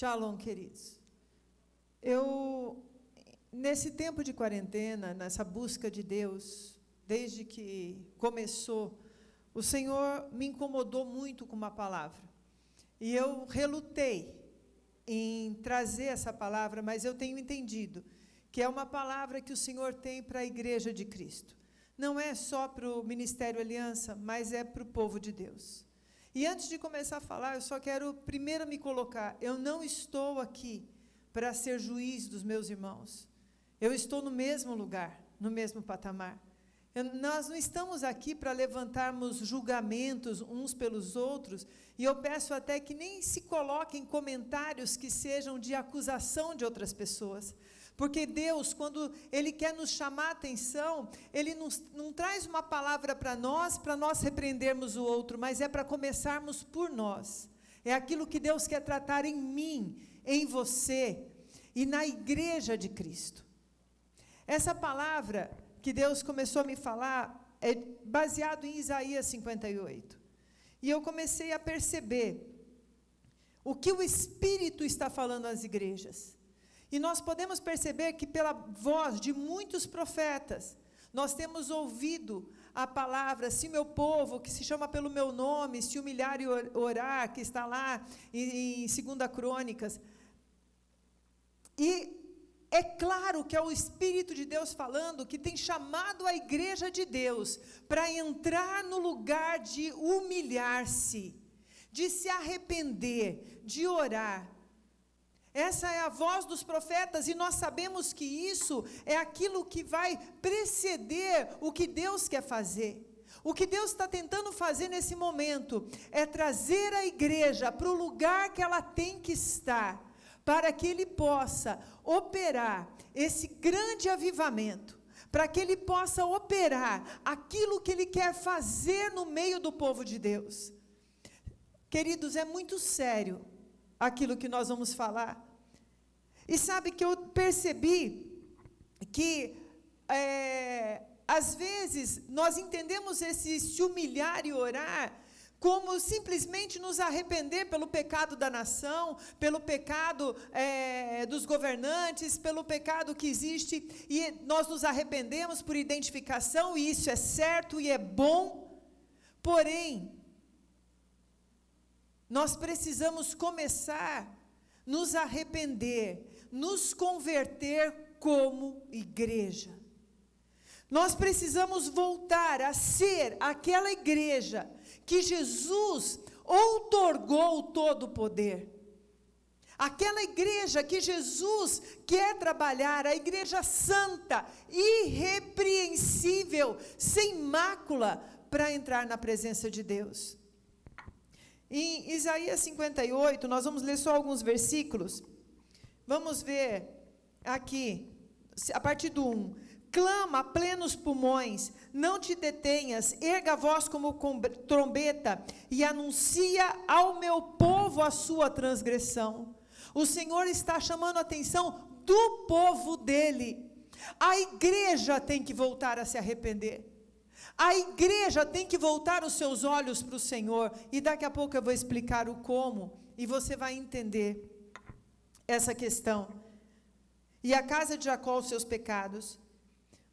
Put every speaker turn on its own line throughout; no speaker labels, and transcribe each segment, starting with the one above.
Shalom, queridos. Nesse tempo de quarentena, nessa busca de Deus, desde que começou, o Senhor me incomodou muito com uma palavra. E eu relutei em trazer essa palavra, mas eu tenho entendido que é uma palavra que o Senhor tem para a Igreja de Cristo. Não é só para o Ministério Aliança, mas é para o povo de Deus. E antes de começar a falar, eu só quero primeiro me colocar. Eu não estou aqui para ser juiz dos meus irmãos. Eu estou no mesmo lugar, no mesmo patamar. Nós não estamos aqui para levantarmos julgamentos uns pelos outros, e eu peço até que nem se coloquem comentários que sejam de acusação de outras pessoas. Porque Deus, quando Ele quer nos chamar a atenção, Ele não traz uma palavra para nós repreendermos o outro, mas é para começarmos por nós. É aquilo que Deus quer tratar em mim, em você e na Igreja de Cristo. Essa palavra que Deus começou a me falar é baseado em Isaías 58. E eu comecei a perceber o que o Espírito está falando às igrejas. E nós podemos perceber que pela voz de muitos profetas, nós temos ouvido a palavra, se meu povo, que se chama pelo meu nome, se humilhar e orar, que está lá em 2 Crônicas. E é claro que é o Espírito de Deus falando, que tem chamado a Igreja de Deus para entrar no lugar de humilhar-se, de se arrepender, de orar. Essa é a voz dos profetas, e nós sabemos que isso é aquilo que vai preceder o que Deus quer fazer. O que Deus está tentando fazer nesse momento é trazer a igreja para o lugar que ela tem que estar, para que Ele possa operar esse grande avivamento, para que Ele possa operar aquilo que Ele quer fazer no meio do povo de Deus. Queridos, é muito sério aquilo que nós vamos falar. E sabe que eu percebi que às vezes nós entendemos esse se humilhar e orar como simplesmente nos arrepender pelo pecado da nação, pelo pecado dos governantes, pelo pecado que existe, e nós nos arrependemos por identificação, e isso é certo e é bom. Porém, nós precisamos começar a nos arrepender, nos converter como igreja. Nós precisamos voltar a ser aquela igreja que Jesus outorgou todo o poder. Aquela igreja que Jesus quer trabalhar, a igreja santa, irrepreensível, sem mácula, para entrar na presença de Deus. Em Isaías 58, nós vamos ler só alguns versículos. Vamos ver aqui, a partir do 1. Clama a plenos pulmões, não te detenhas, erga a voz como trombeta e anuncia ao meu povo a sua transgressão. O Senhor está chamando a atenção do povo dele. A igreja tem que voltar a se arrepender. A igreja tem que voltar os seus olhos para o Senhor, e daqui a pouco eu vou explicar o como, e você vai entender essa questão. E a casa de Jacó os seus pecados.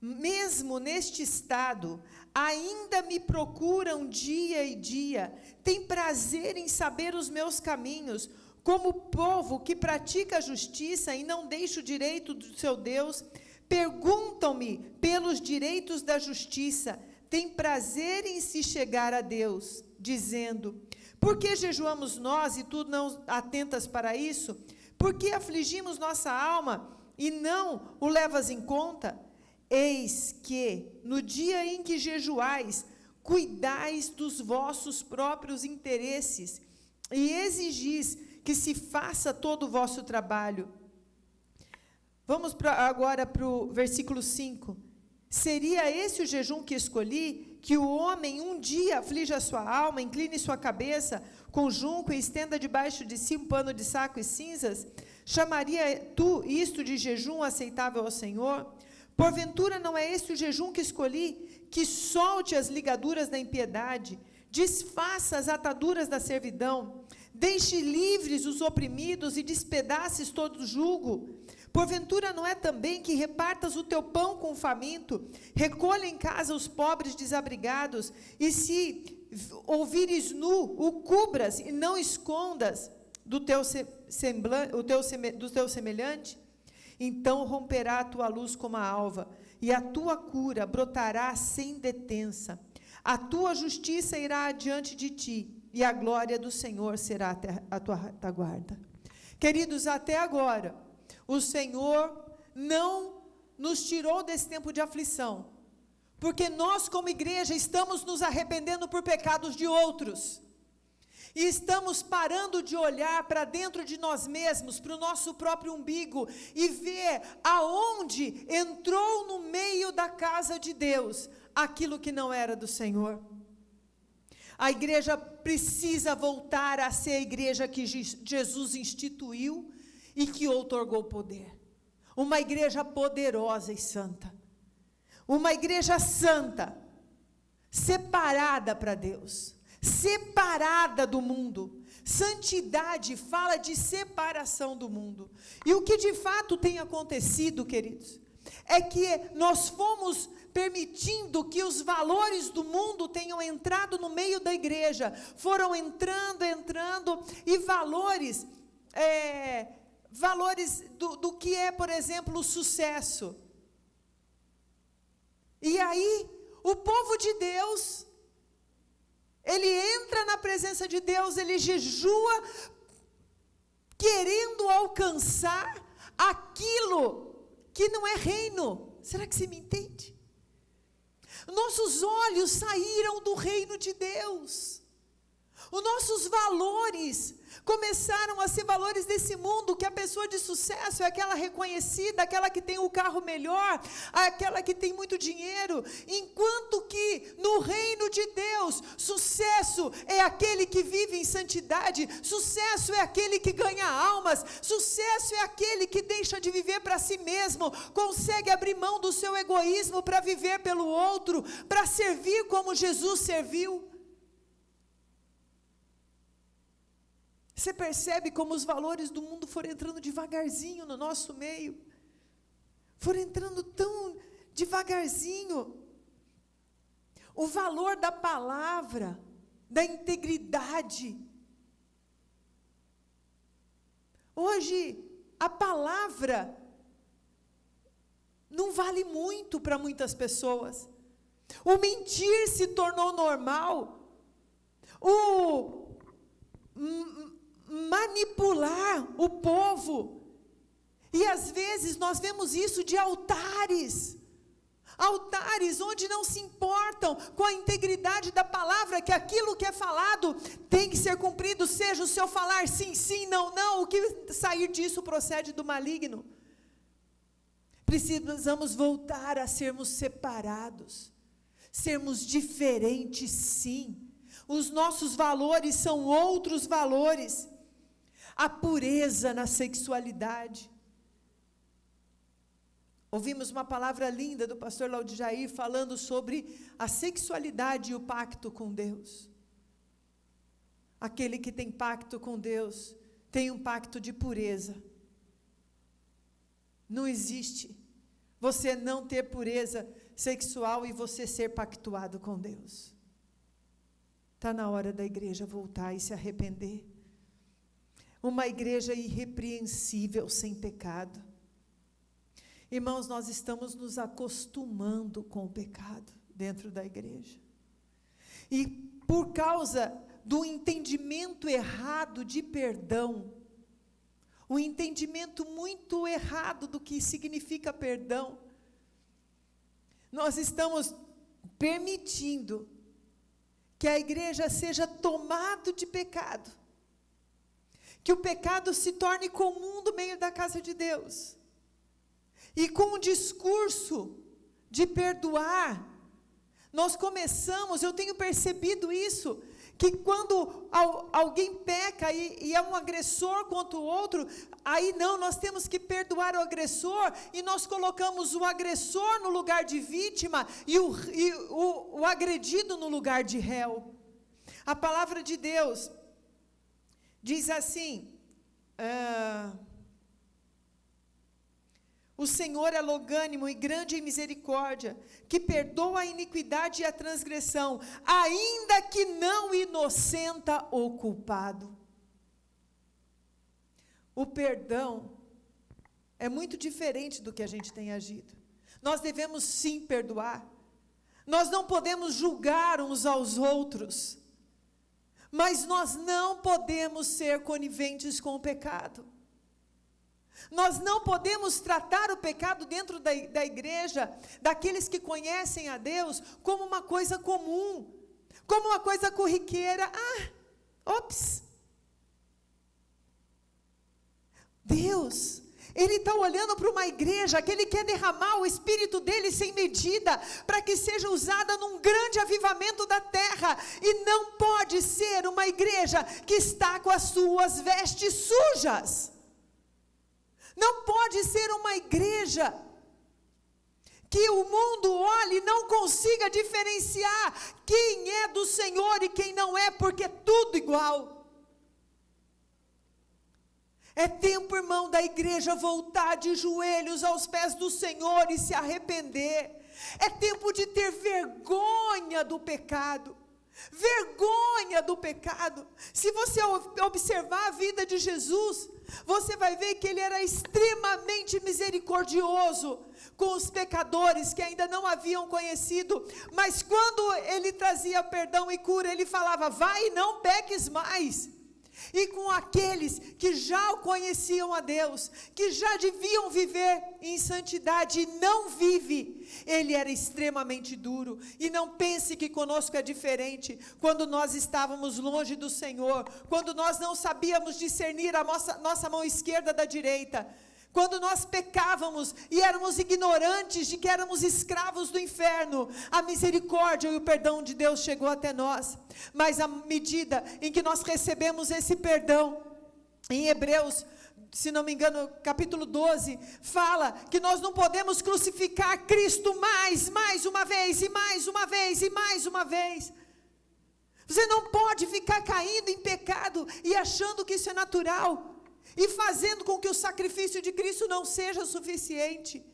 Mesmo neste estado, ainda me procuram dia e dia, tem prazer em saber os meus caminhos, como povo que pratica a justiça e não deixa o direito do seu Deus, perguntam-me pelos direitos da justiça, tem prazer em se chegar a Deus, dizendo: por que jejuamos nós e tu não atentas para isso? Por que afligimos nossa alma e não o levas em conta? Eis que, no dia em que jejuais, cuidais dos vossos próprios interesses e exigis que se faça todo o vosso trabalho. Vamos agora para o versículo 5. Seria esse o jejum que escolhi, que o homem um dia aflige a sua alma, incline sua cabeça com junco e estenda debaixo de si um pano de saco e cinzas? Chamaria tu isto de jejum aceitável ao Senhor? Porventura não é esse o jejum que escolhi, que solte as ligaduras da impiedade, desfaça as ataduras da servidão, Deixe livres os oprimidos e despedaces todo jugo. Porventura não é também que repartas o teu pão com o faminto, recolha em casa os pobres desabrigados, e se ouvires nu, o cubras e não escondas do teu semelhante? Então romperá a tua luz como a alva, e a tua cura brotará sem detença. A tua justiça irá adiante de ti, e a glória do Senhor será a tua retaguarda. Queridos, até agora, o Senhor não nos tirou desse tempo de aflição, porque nós, como igreja, estamos nos arrependendo por pecados de outros, e estamos parando de olhar para dentro de nós mesmos, para o nosso próprio umbigo, e ver aonde entrou no meio da casa de Deus aquilo que não era do Senhor. A igreja precisa voltar a ser a igreja que Jesus instituiu e que outorgou poder. Uma igreja poderosa e santa. Uma igreja santa, separada para Deus, separada do mundo. Santidade fala de separação do mundo. E o que de fato tem acontecido, queridos, é que nós fomos permitindo que os valores do mundo tenham entrado no meio da igreja, foram entrando, e valores do que é, por exemplo, o sucesso. E aí, o povo de Deus, ele entra na presença de Deus, ele jejua, querendo alcançar aquilo que não é reino. Será que você me entende? Nossos olhos saíram do reino de Deus. Os nossos valores começaram a ser valores desse mundo, que a pessoa de sucesso é aquela reconhecida, aquela que tem o carro melhor, aquela que tem muito dinheiro, enquanto que no reino de Deus, sucesso é aquele que vive em santidade, sucesso é aquele que ganha almas, sucesso é aquele que deixa de viver para si mesmo, consegue abrir mão do seu egoísmo para viver pelo outro, para servir como Jesus serviu. Você percebe como os valores do mundo foram entrando devagarzinho no nosso meio? Foram entrando tão devagarzinho. O valor da palavra, da integridade. Hoje, a palavra não vale muito para muitas pessoas. O mentir se tornou normal. O manipular o povo, e às vezes nós vemos isso de altares onde não se importam com a integridade da palavra, que aquilo que é falado tem que ser cumprido, seja o seu falar sim, sim, não, não, o que sair disso procede do maligno. Precisamos voltar a sermos separados, sermos diferentes, sim. Os nossos valores são outros valores. A pureza na sexualidade. Ouvimos uma palavra linda do pastor Laudijair falando sobre a sexualidade e o pacto com Deus. Aquele que tem pacto com Deus tem um pacto de pureza. Não existe você não ter pureza sexual e você ser pactuado com Deus. Está na hora da igreja voltar e se arrepender. Uma igreja irrepreensível, sem pecado. Irmãos, nós estamos nos acostumando com o pecado dentro da igreja. E por causa do entendimento errado de perdão, o entendimento muito errado do que significa perdão, nós estamos permitindo que a igreja seja tomada de pecado. Que o pecado se torne comum no meio da casa de Deus. E com o discurso de perdoar, nós começamos, eu tenho percebido isso, que quando alguém peca e é um agressor contra o outro, aí não, nós temos que perdoar o agressor, e nós colocamos o agressor no lugar de vítima, e o agredido no lugar de réu. A palavra de Deus Diz assim, o Senhor é longânimo e grande em misericórdia, que perdoa a iniquidade e a transgressão, ainda que não inocenta o culpado. O perdão é muito diferente do que a gente tem agido. Nós devemos sim perdoar. Nós não podemos julgar uns aos outros. Mas nós não podemos ser coniventes com o pecado. Nós não podemos tratar o pecado dentro da igreja, daqueles que conhecem a Deus, como uma coisa comum, como uma coisa corriqueira. Deus, Ele está olhando para uma igreja que Ele quer derramar o Espírito dEle sem medida, para que seja usada num grande avivamento da terra, e não pode ser uma igreja que está com as suas vestes sujas. Não pode ser uma igreja que o mundo olhe e não consiga diferenciar quem é do Senhor e quem não é, porque é tudo igual. É tempo, irmão, da igreja voltar de joelhos aos pés do Senhor e se arrepender. É tempo de ter vergonha do pecado. Vergonha do pecado. Se você observar a vida de Jesus, você vai ver que Ele era extremamente misericordioso com os pecadores que ainda não haviam conhecido, mas quando Ele trazia perdão e cura, Ele falava: vai e não peques mais. E com aqueles que já conheciam a Deus, que já deviam viver em santidade e não vive, Ele era extremamente duro. E não pense que conosco é diferente. Quando nós estávamos longe do Senhor, quando nós não sabíamos discernir a nossa mão esquerda da direita, quando nós pecávamos e éramos ignorantes de que éramos escravos do inferno, a misericórdia e o perdão de Deus chegou até nós. Mas à medida em que nós recebemos esse perdão, em Hebreus, se não me engano, capítulo 12, fala que nós não podemos crucificar Cristo mais uma vez, e mais uma vez, e mais uma vez. Você não pode ficar caindo em pecado e achando que isso é natural, e fazendo com que o sacrifício de Cristo não seja suficiente.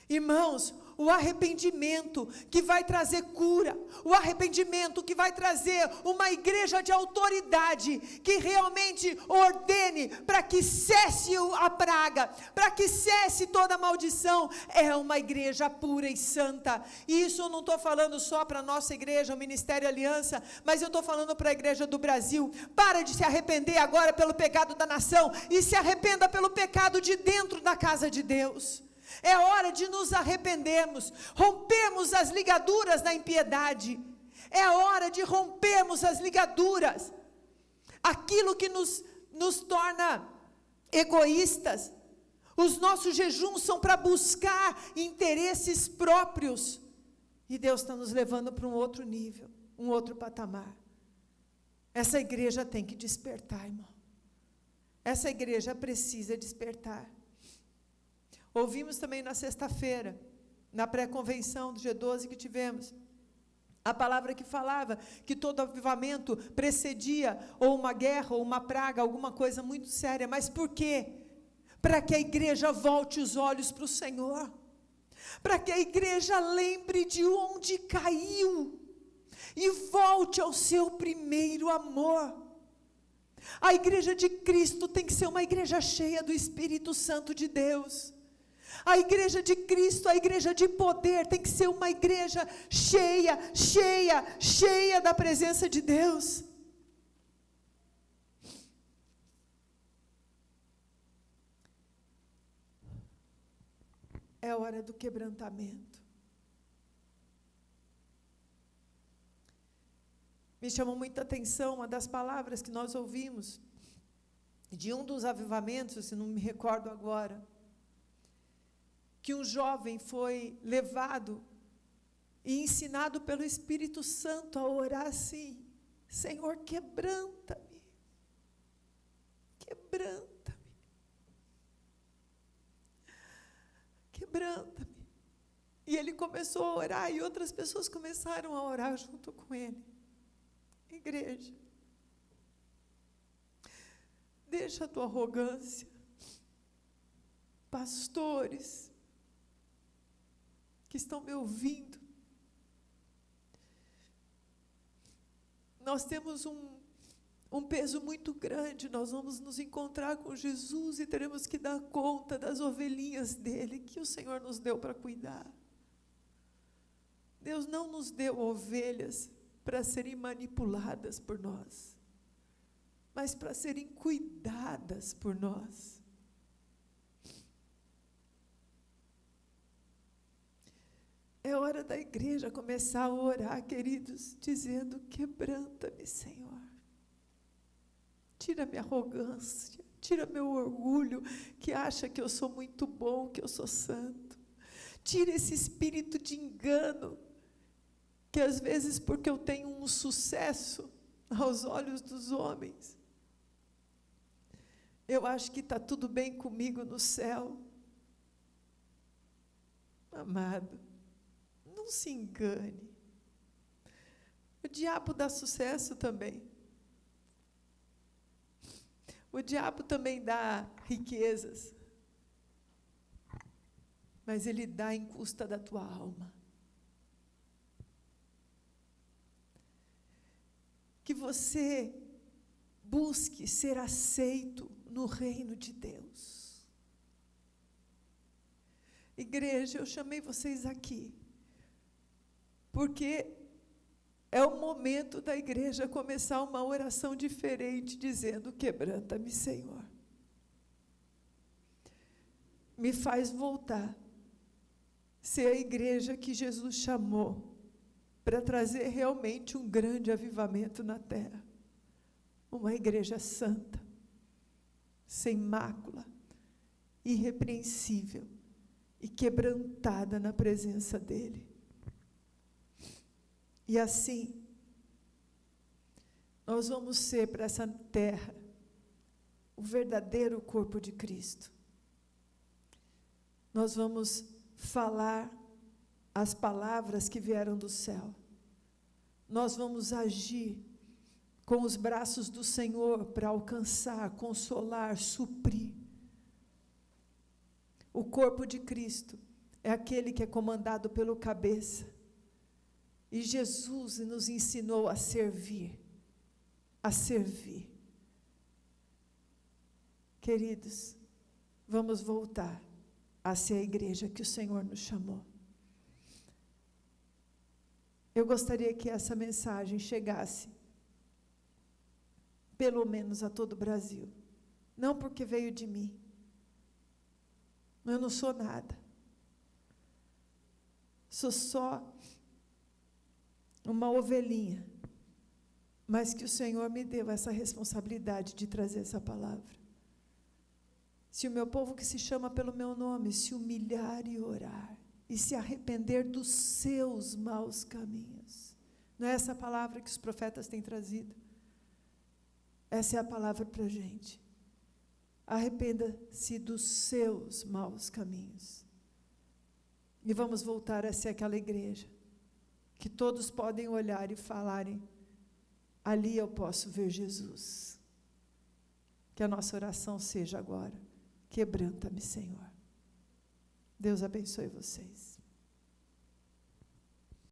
Irmãos, o arrependimento que vai trazer cura, o arrependimento que vai trazer uma igreja de autoridade, que realmente ordene para que cesse a praga, para que cesse toda a maldição, é uma igreja pura e santa. E isso eu não estou falando só para a nossa igreja, o Ministério Aliança, mas eu estou falando para a igreja do Brasil. Para de se arrepender agora pelo pecado da nação, e se arrependa pelo pecado de dentro da casa de Deus. É hora de nos arrependermos, rompermos as ligaduras da impiedade. É hora de rompermos as ligaduras, aquilo que nos torna egoístas. Os nossos jejuns são para buscar interesses próprios, e Deus está nos levando para um outro nível, um outro patamar. Essa igreja tem que despertar, irmão. Essa igreja precisa despertar. Ouvimos também na sexta-feira, na pré-convenção do G12 que tivemos, a palavra que falava que todo avivamento precedia ou uma guerra, ou uma praga, alguma coisa muito séria. Mas por quê? Para que a igreja volte os olhos para o Senhor, para que a igreja lembre de onde caiu e volte ao seu primeiro amor. A igreja de Cristo tem que ser uma igreja cheia do Espírito Santo de Deus. A igreja de Cristo, a igreja de poder, tem que ser uma igreja cheia da presença de Deus. É hora do quebrantamento. Me chamou muita atenção uma das palavras que nós ouvimos, de um dos avivamentos, se não me recordo agora, que um jovem foi levado e ensinado pelo Espírito Santo a orar assim: Senhor, quebranta-me, quebranta-me, quebranta-me. E ele começou a orar, e outras pessoas começaram a orar junto com ele. Igreja, Deixa a tua arrogância. Pastores que estão me ouvindo, nós temos um peso muito grande. Nós vamos nos encontrar com Jesus e teremos que dar conta das ovelhinhas dele, que o Senhor nos deu para cuidar. Deus não nos deu ovelhas para serem manipuladas por nós, mas para serem cuidadas por nós. É hora da igreja começar a orar, queridos, dizendo: quebranta-me, Senhor. Tira minha arrogância, tira meu orgulho, que acha que eu sou muito bom, que eu sou santo. Tira esse espírito de engano, que às vezes, porque eu tenho um sucesso aos olhos dos homens, eu acho que está tudo bem comigo no céu. Amado, não se engane. O diabo dá sucesso também. O diabo também dá riquezas, mas ele dá em custa da tua alma. Que você busque ser aceito no reino de Deus. Igreja, eu chamei vocês aqui porque é o momento da igreja começar uma oração diferente, dizendo: quebranta-me, Senhor. Me faz voltar, ser a igreja que Jesus chamou para trazer realmente um grande avivamento na terra. Uma igreja santa, sem mácula, irrepreensível e quebrantada na presença dEle. E assim, nós vamos ser para essa terra o verdadeiro corpo de Cristo. Nós vamos falar as palavras que vieram do céu. Nós vamos agir com os braços do Senhor para alcançar, consolar, suprir. O corpo de Cristo é aquele que é comandado pelo cabeça. E Jesus nos ensinou a servir, a servir. Queridos, vamos voltar a ser a igreja que o Senhor nos chamou. Eu gostaria que essa mensagem chegasse, pelo menos a todo o Brasil. Não porque veio de mim. Eu não sou nada. Sou só uma ovelhinha, mas que o Senhor me deu essa responsabilidade de trazer essa palavra. Se o meu povo, que se chama pelo meu nome, se humilhar e orar, e se arrepender dos seus maus caminhos. Não é essa a palavra que os profetas têm trazido? Essa é a palavra para a gente. Arrependa-se dos seus maus caminhos. E vamos voltar a ser aquela igreja que todos podem olhar e falarem: ali eu posso ver Jesus. Que a nossa oração seja agora: quebranta-me, Senhor. Deus abençoe vocês.